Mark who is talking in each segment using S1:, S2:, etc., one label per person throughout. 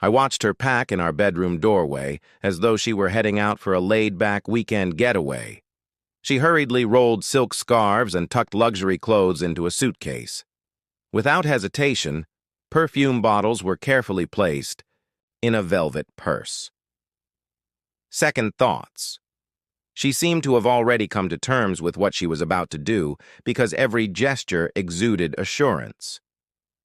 S1: I watched her pack in our bedroom doorway as though she were heading out for a laid-back weekend getaway. She hurriedly rolled silk scarves and tucked luxury clothes into a suitcase. Without hesitation, perfume bottles were carefully placed in a velvet purse. Second thoughts. She seemed to have already come to terms with what she was about to do because every gesture exuded assurance.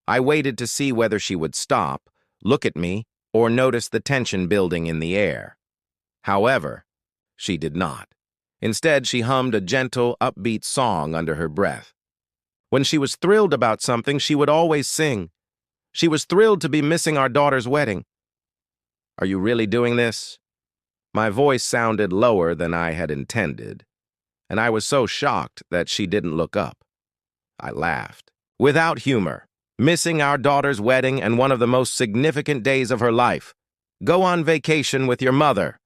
S1: I waited to see whether she would stop, look at me, or notice the tension building in the air. However, she did not. Instead, she hummed a gentle, upbeat song under her breath. When she was thrilled about something, she would always sing. She was thrilled to be missing our daughter's wedding. "Are you really doing this?" My voice sounded lower than I had intended, and I was so shocked that she didn't look up. I laughed. "Without humor. Missing our daughter's wedding and one of the most significant days of her life. Go on vacation with your mother,"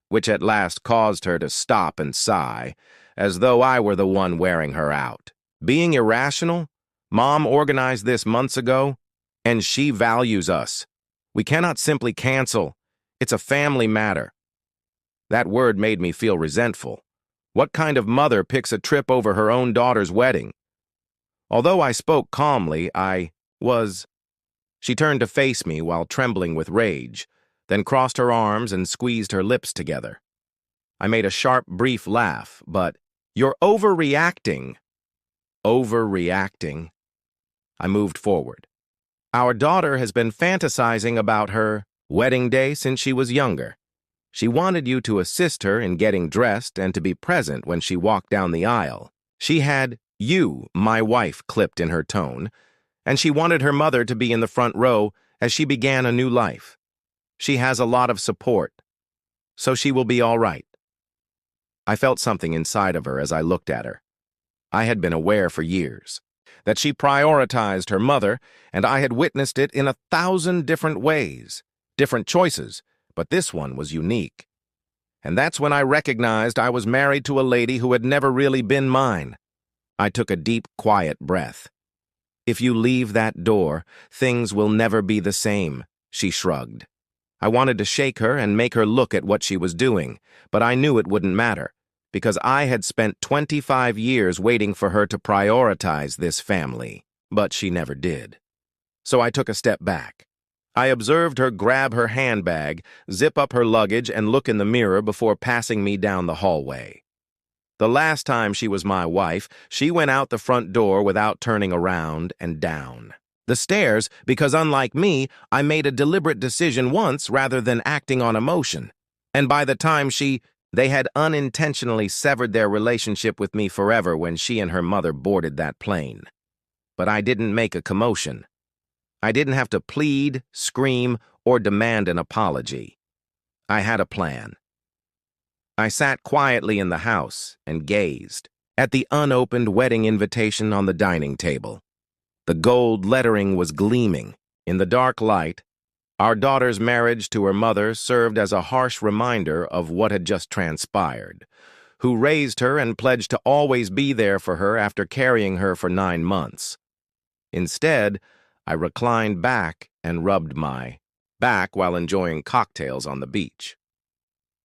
S1: which at last caused her to stop and sigh, as though I were the one wearing her out. Being irrational? Mom organized this months ago, and she values us. We cannot simply cancel. It's a family matter. That word made me feel resentful. What kind of mother picks a trip over her own daughter's wedding? Although I spoke calmly, She turned to face me while trembling with rage, then crossed her arms and squeezed her lips together. I made a sharp, brief laugh, but, "You're overreacting." Overreacting. I moved forward. "Our daughter has been fantasizing about her wedding day since she was younger. She wanted you to assist her in getting dressed and to be present when she walked down the aisle. She had you, my wife, clipped in her tone, and she wanted her mother to be in the front row as she began a new life. She has a lot of support, so she will be all right." I felt something inside of her as I looked at her. I had been aware for years that she prioritized her mother, and I had witnessed it in 1,000 different ways, different choices, but this one was unique. And that's when I recognized I was married to a lady who had never really been mine. I took a deep, quiet breath. "If you leave that door, things will never be the same," she shrugged. I wanted to shake her and make her look at what she was doing, but I knew it wouldn't matter, because I had spent 25 years waiting for her to prioritize this family, but she never did. So I took a step back. I observed her grab her handbag, zip up her luggage, and look in the mirror before passing me down the hallway. The last time she was my wife, she went out the front door without turning around and down the stairs because, unlike me, I made a deliberate decision once rather than acting on emotion. And by the time they had unintentionally severed their relationship with me forever when she and her mother boarded that plane. But I didn't make a commotion. I didn't have to plead, scream, or demand an apology. I had a plan. I sat quietly in the house and gazed at the unopened wedding invitation on the dining table. The gold lettering was gleaming. In the dark light, our daughter's marriage to her mother served as a harsh reminder of what had just transpired, who raised her and pledged to always be there for her after carrying her for 9 months. Instead, I reclined back and rubbed my back while enjoying cocktails on the beach.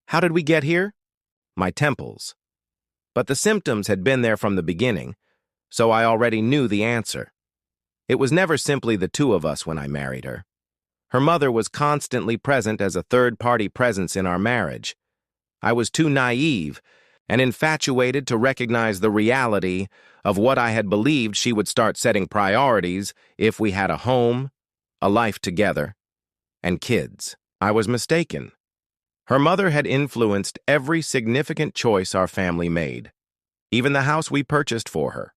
S1: How did we get here? My temples. But the symptoms had been there from the beginning, so I already knew the answer. It was never simply the two of us when I married her. Her mother was constantly present as a third-party presence in our marriage. I was too naive and infatuated to recognize the reality of what I had believed she would start setting priorities if we had a home, a life together, and kids. I was mistaken. Her mother had influenced every significant choice our family made, even the house we purchased for her.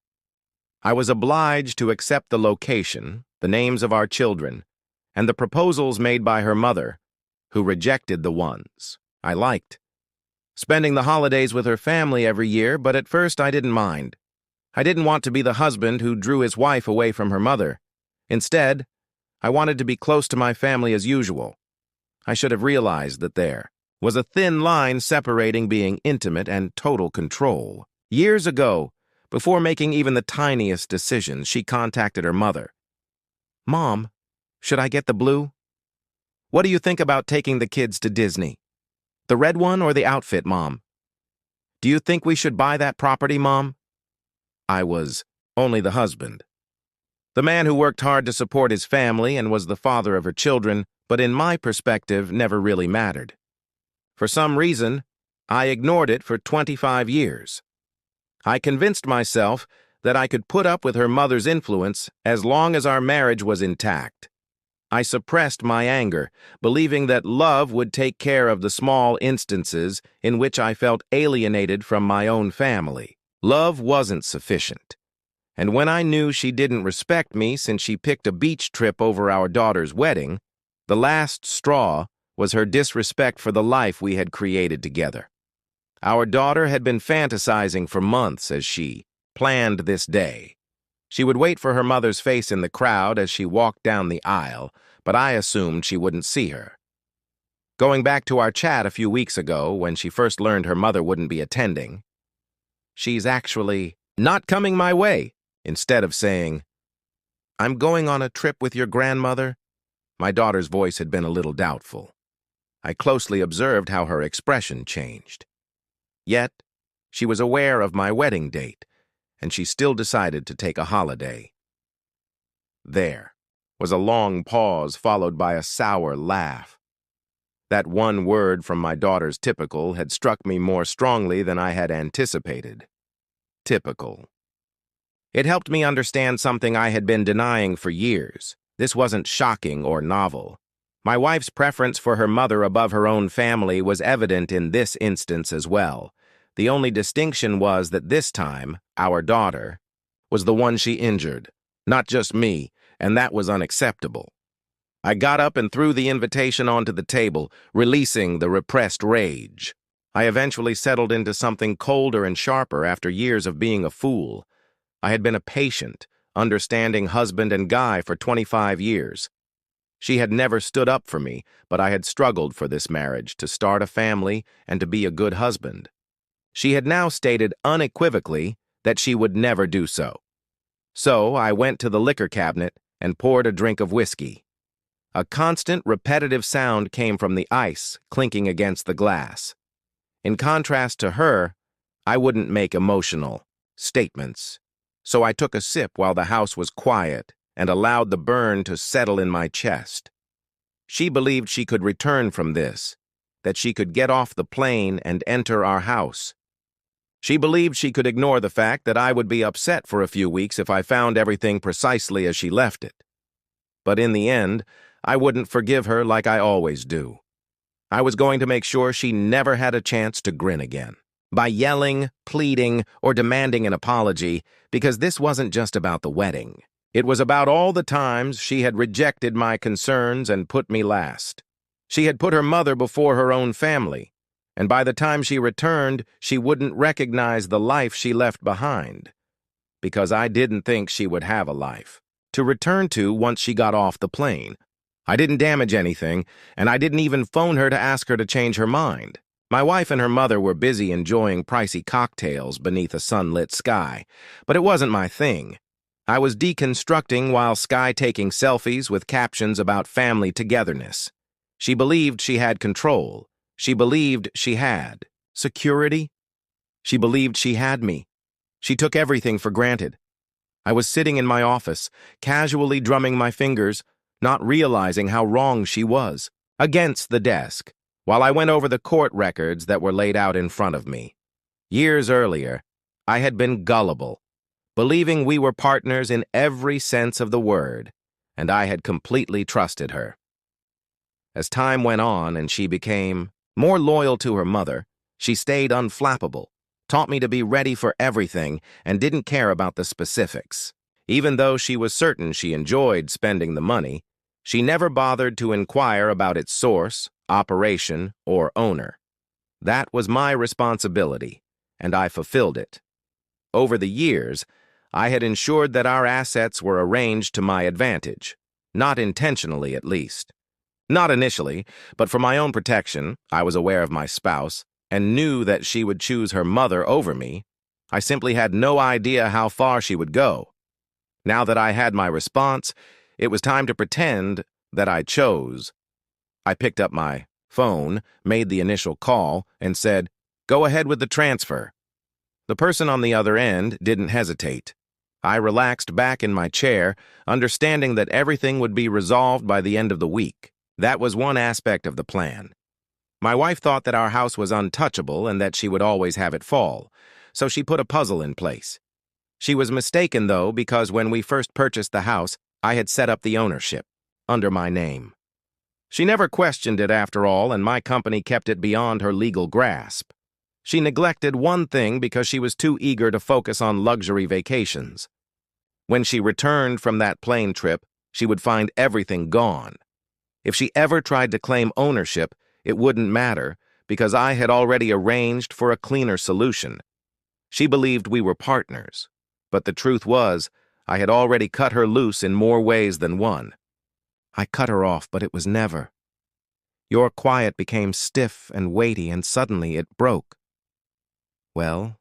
S1: I was obliged to accept the location, the names of our children, and the proposals made by her mother, who rejected the ones I liked. Spending the holidays with her family every year, but at first I didn't mind. I didn't want to be the husband who drew his wife away from her mother. Instead, I wanted to be close to my family as usual. I should have realized that there was a thin line separating being intimate and total control. Years ago, before making even the tiniest decisions, she contacted her mother. "Mom, should I get the blue?" What do you think about taking the kids to Disney? The red one or the outfit, Mom? Do you think we should buy that property, Mom? I was only the husband. The man who worked hard to support his family and was the father of her children, but in my perspective never really mattered. For some reason, I ignored it for 25 years. I convinced myself that I could put up with her mother's influence as long as our marriage was intact. I suppressed my anger, believing that love would take care of the small instances in which I felt alienated from my own family. Love wasn't sufficient. And when I knew she didn't respect me since she picked a beach trip over our daughter's wedding, the last straw was her disrespect for the life we had created together. Our daughter had been fantasizing for months as she planned this day. She would wait for her mother's face in the crowd as she walked down the aisle, but I assumed she wouldn't see her. Going back to our chat a few weeks ago when she first learned her mother wouldn't be attending, she's actually not coming my way, instead of saying, "I'm going on a trip with your grandmother." My daughter's voice had been a little doubtful. I closely observed how her expression changed. Yet, she was aware of my wedding date, and she still decided to take a holiday. There was a long pause followed by a sour laugh. That one word from my daughter's typical had struck me more strongly than I had anticipated. Typical. It helped me understand something I had been denying for years. This wasn't shocking or novel. My wife's preference for her mother above her own family was evident in this instance as well. The only distinction was that this time, our daughter was the one she injured, not just me, and that was unacceptable. I got up and threw the invitation onto the table, releasing the repressed rage. I eventually settled into something colder and sharper after years of being a fool. I had been a patient, understanding husband and guy for 25 years. She had never stood up for me, but I had struggled for this marriage, to start a family and to be a good husband. She had now stated unequivocally that she would never do so. So I went to the liquor cabinet and poured a drink of whiskey. A constant, repetitive sound came from the ice clinking against the glass. In contrast to her, I wouldn't make emotional statements. So I took a sip while the house was quiet and allowed the burn to settle in my chest. She believed she could return from this, that she could get off the plane and enter our house. She believed she could ignore the fact that I would be upset for a few weeks if I found everything precisely as she left it. But in the end, I wouldn't forgive her like I always do. I was going to make sure she never had a chance to grin again, by yelling, pleading, or demanding an apology, because this wasn't just about the wedding. It was about all the times she had rejected my concerns and put me last. She had put her mother before her own family, and by the time she returned, she wouldn't recognize the life she left behind, because I didn't think she would have a life to return to once she got off the plane. I didn't damage anything, and I didn't even phone her to ask her to change her mind. My wife and her mother were busy enjoying pricey cocktails beneath a sunlit sky, but it wasn't my thing. I was deconstructing while Sky taking selfies with captions about family togetherness. She believed she had control. She believed she had security. She believed she had me. She took everything for granted. I was sitting in my office, casually drumming my fingers, not realizing how wrong she was, against the desk, while I went over the court records that were laid out in front of me. Years earlier, I had been gullible, believing we were partners in every sense of the word, and I had completely trusted her. As time went on and she became more loyal to her mother, she stayed unflappable, taught me to be ready for everything, and didn't care about the specifics. Even though she was certain she enjoyed spending the money, she never bothered to inquire about its source, operation, or owner. That was my responsibility, and I fulfilled it. Over the years, I had ensured that our assets were arranged to my advantage, not intentionally at least. Not initially, but for my own protection. I was aware of my spouse and knew that she would choose her mother over me. I simply had no idea how far she would go. Now that I had my response, it was time to pretend that I chose I picked up my phone, made the initial call, and said, "Go ahead with the transfer." The person on the other end didn't hesitate. I relaxed back in my chair, understanding that everything would be resolved by the end of the week. That was one aspect of the plan. My wife thought that our house was untouchable and that she would always have it fall, so she put a puzzle in place. She was mistaken, though, because when we first purchased the house, I had set up the ownership under my name. She never questioned it after all, and my company kept it beyond her legal grasp. She neglected one thing because she was too eager to focus on luxury vacations. When she returned from that plane trip, she would find everything gone. If she ever tried to claim ownership, it wouldn't matter because I had already arranged for a cleaner solution. She believed we were partners, but the truth was, I had already cut her loose in more ways than one. I cut her off, but it was never. Your quiet became stiff and weighty, and suddenly it broke. Well,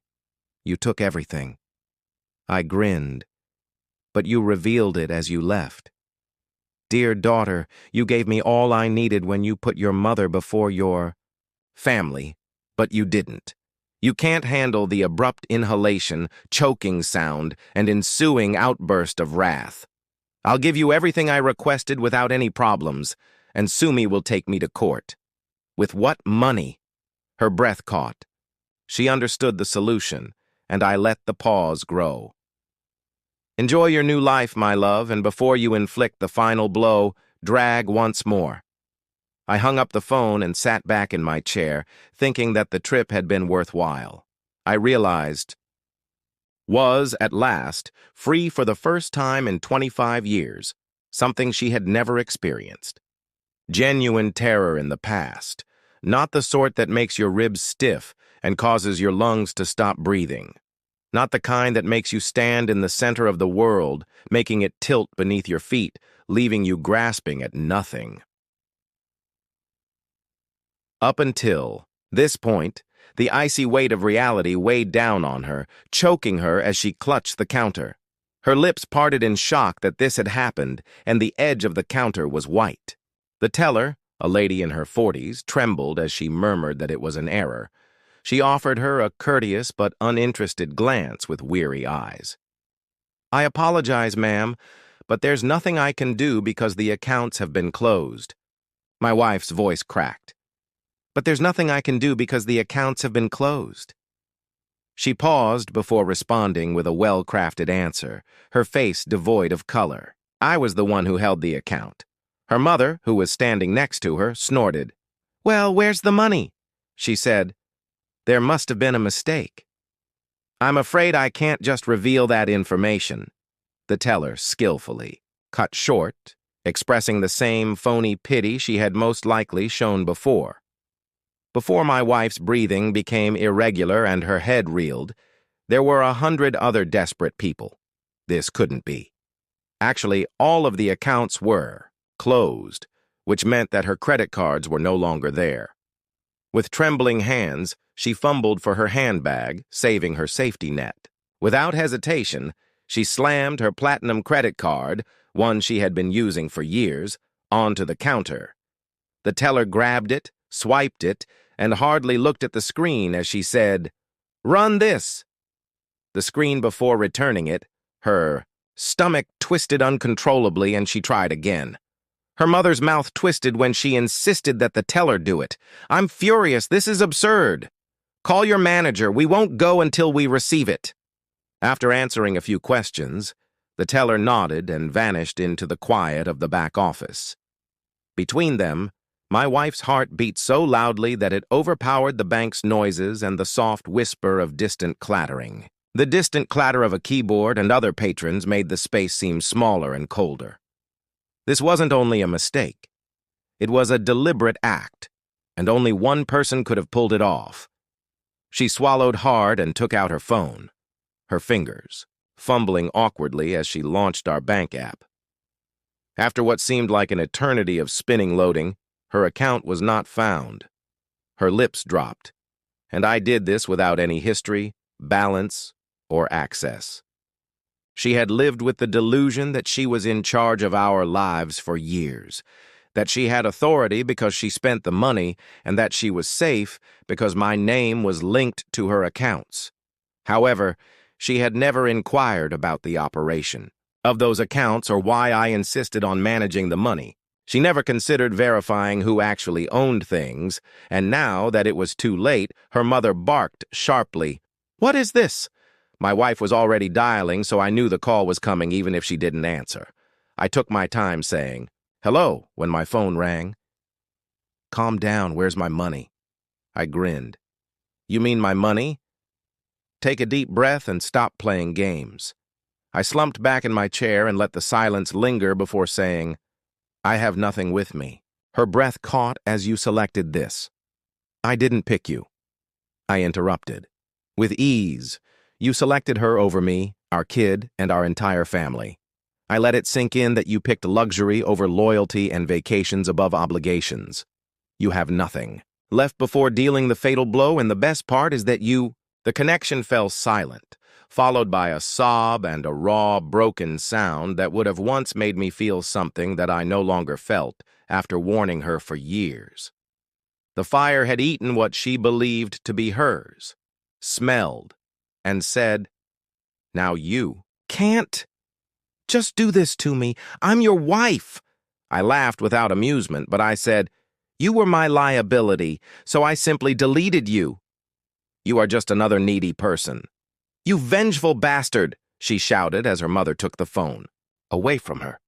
S1: you took everything. I grinned, but you revealed it as you left. Dear daughter, you gave me all I needed when you put your mother before your family, but you didn't. You can't handle the abrupt inhalation, choking sound, and ensuing outburst of wrath. I'll give you everything I requested without any problems, and Sumi will take me to court. With what money? Her breath caught. She understood the solution, and I let the pause grow. Enjoy your new life, my love, and before you inflict the final blow, drag once more. I hung up the phone and sat back in my chair, thinking that the trip had been worthwhile. I realized was, at last, free for the first time in 25 years, something she had never experienced. Genuine terror in the past, not the sort that makes your ribs stiff and causes your lungs to stop breathing. Not the kind that makes you stand in the center of the world, making it tilt beneath your feet, leaving you grasping at nothing. Up until this point, the icy weight of reality weighed down on her, choking her as she clutched the counter. Her lips parted in shock that this had happened, and the edge of the counter was white. The teller, a lady in her 40s, trembled as she murmured that it was an error. She offered her a courteous but uninterested glance with weary eyes. "I apologize, ma'am, but there's nothing I can do because the accounts have been closed." My wife's voice cracked. "But there's nothing I can do because the accounts have been closed." She paused before responding with a well-crafted answer, her face devoid of color. I was the one who held the account. Her mother, who was standing next to her, snorted. "Well, where's the money?" she said. "There must have been a mistake." "I'm afraid I can't just reveal that information," the teller skillfully cut short, expressing the same phony pity she had most likely shown before. Before my wife's breathing became irregular and her head reeled, there were 100 other desperate people. This couldn't be. Actually, all of the accounts were closed, which meant that her credit cards were no longer there. With trembling hands, she fumbled for her handbag, saving her safety net. Without hesitation, she slammed her platinum credit card, one she had been using for years, onto the counter. The teller grabbed it, swiped it, and hardly looked at the screen as she said, "Run this." The screen before returning it, her stomach twisted uncontrollably and she tried again. Her mother's mouth twisted when she insisted that the teller do it. "I'm furious. This is absurd. Call your manager. We won't go until we receive it." After answering a few questions, the teller nodded and vanished into the quiet of the back office. Between them, my wife's heart beat so loudly that it overpowered the bank's noises and the soft whisper of distant clattering. The distant clatter of a keyboard and other patrons made the space seem smaller and colder. This wasn't only a mistake. It was a deliberate act, and only one person could have pulled it off. She swallowed hard and took out her phone, her fingers fumbling awkwardly as she launched our bank app. After what seemed like an eternity of spinning loading, her account was not found. Her lips dropped, and I did this without any history, balance, or access. She had lived with the delusion that she was in charge of our lives for years, that she had authority because she spent the money, and that she was safe because my name was linked to her accounts. However, she had never inquired about the operation of those accounts or why I insisted on managing the money. She never considered verifying who actually owned things, and now that it was too late, her mother barked sharply, "What is this?" My wife was already dialing, so I knew the call was coming even if she didn't answer. I took my time saying, "Hello," when my phone rang. "Calm down, where's my money?" I grinned. "You mean my money?" "Take a deep breath and stop playing games." I slumped back in my chair and let the silence linger before saying, "I have nothing with me." Her breath caught as you selected this. "I didn't pick you." I interrupted. "With ease. You selected her over me, our kid, and our entire family. I let it sink in that you picked luxury over loyalty and vacations above obligations. You have nothing left before dealing the fatal blow, and the best part is that you—" The connection fell silent, followed by a sob and a raw, broken sound that would have once made me feel something that I no longer felt after warning her for years. The fire had eaten what she believed to be hers, smelled, and said, "Now you can't just do this to me. I'm your wife." I laughed without amusement, but I said, "You were my liability, so I simply deleted you. You are just another needy person." "You vengeful bastard," she shouted as her mother took the phone. Away from her.